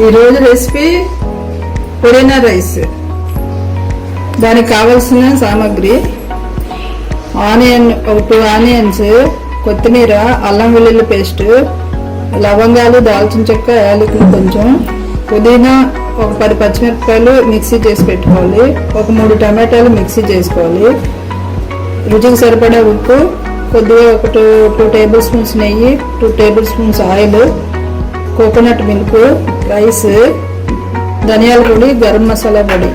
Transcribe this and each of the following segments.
ఈరోజు రెసిపీ పుదీనా రైస్. దానికి కావాల్సిన సామాగ్రి ఆనియన్, ఒక 2 ఆనియన్స్, కొత్తిమీర, అల్లం వెల్లుల్లి పేస్ట్, లవంగాలు, దాల్చిన చెక్క, యాలకులు కొంచెం, పుదీనా, ఒక 10 పచ్చిమిరపకాయలు మిక్సీ చేసి పెట్టుకోవాలి, ఒక 3 టమాటాలు మిక్సీ చేసుకోవాలి, రుచికి సరిపడా ఉప్పు, కొద్దిగా ఒక 2 టేబుల్ స్పూన్స్ నెయ్యి, 2 table spoons oil, coconut milk, rice, ధనియాల పొడి, గరం మసాలా పొడి.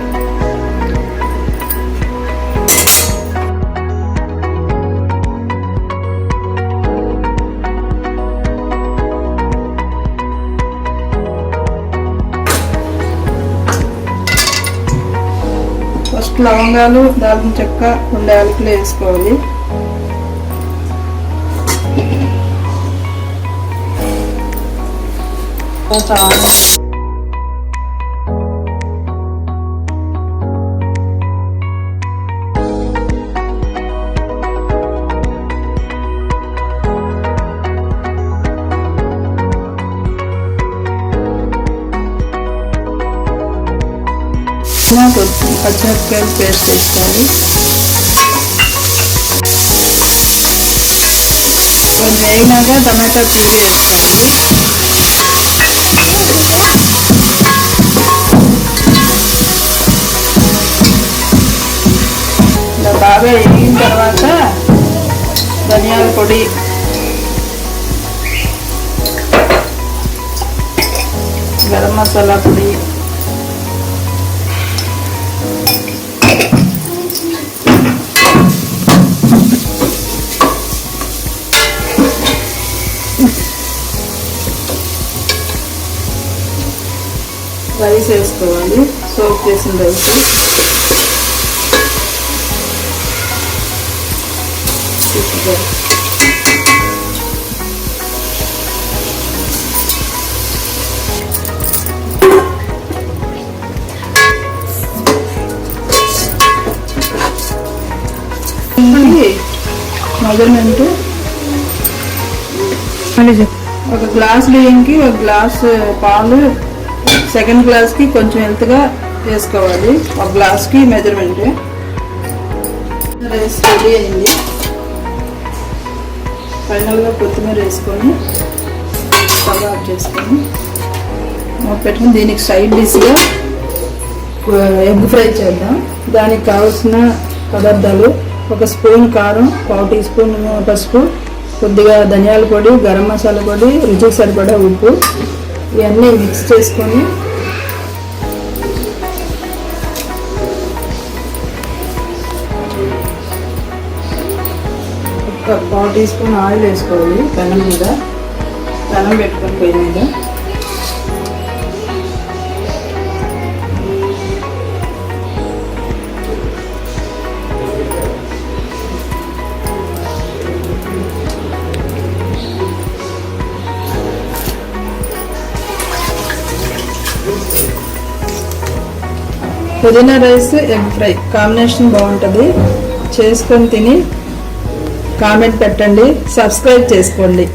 ఫస్ట్ లవంగాలు, దాల్చిన చెక్క, 2 యాలకులు వేసుకోవాలి. పచ్చిమిరపకాయలు పేస్ట్ వేసుకోవాలి. కొంచెం వేగినాక టమాటా ప్యూరీ వేసుకోవాలి. ఇలా బాగా వేగిన తర్వాత ధనియాల పొడి, గరం మసాలా పొడి, రైస్ వేసుకోవాలి. సోక్ చేసిన రైస్ మెజర్మెంట్ ఒక గ్లాస్ బియ్యంకి 1 గ్లాస్ పాలు, సెకండ్ గ్లాస్కి కొంచెం హెల్త్గా వేసుకోవాలి. 1 గ్లాస్కి మెజర్మెంట్. రైస్ రెడీ అయింది. ఫైనల్గా కొత్తిమీర వేసుకొని స్టవ్ ఆఫ్ చేసుకొని పెట్టుకుని దీనికి సైడ్ డిష్గా ఎగ్ ఫ్రై చేద్దాం. దానికి కావాల్సిన పదార్థాలు: 1 స్పూన్ కారం, 1/4 టీ స్పూన్ పసుపు, కొద్దిగా ధనియాల పొడి, గరం మసాలా పొడి, రుచికి సరిపడా ఉప్పు. ఇవన్నీ మిక్స్ చేసుకొని ఒక 1/4 టీ స్పూన్ ఆయిల్ వేసుకోవాలి. పెనం మీద పెనం పెట్టుకొని పొయ్యి మీద పుదీనా రైస్, ఎగ్ ఫ్రై కాంబినేషన్ బాగుంటుంది. చేసుకొని తిని కామెంట్ పెట్టండి, సబ్స్క్రైబ్ చేసుకోండి.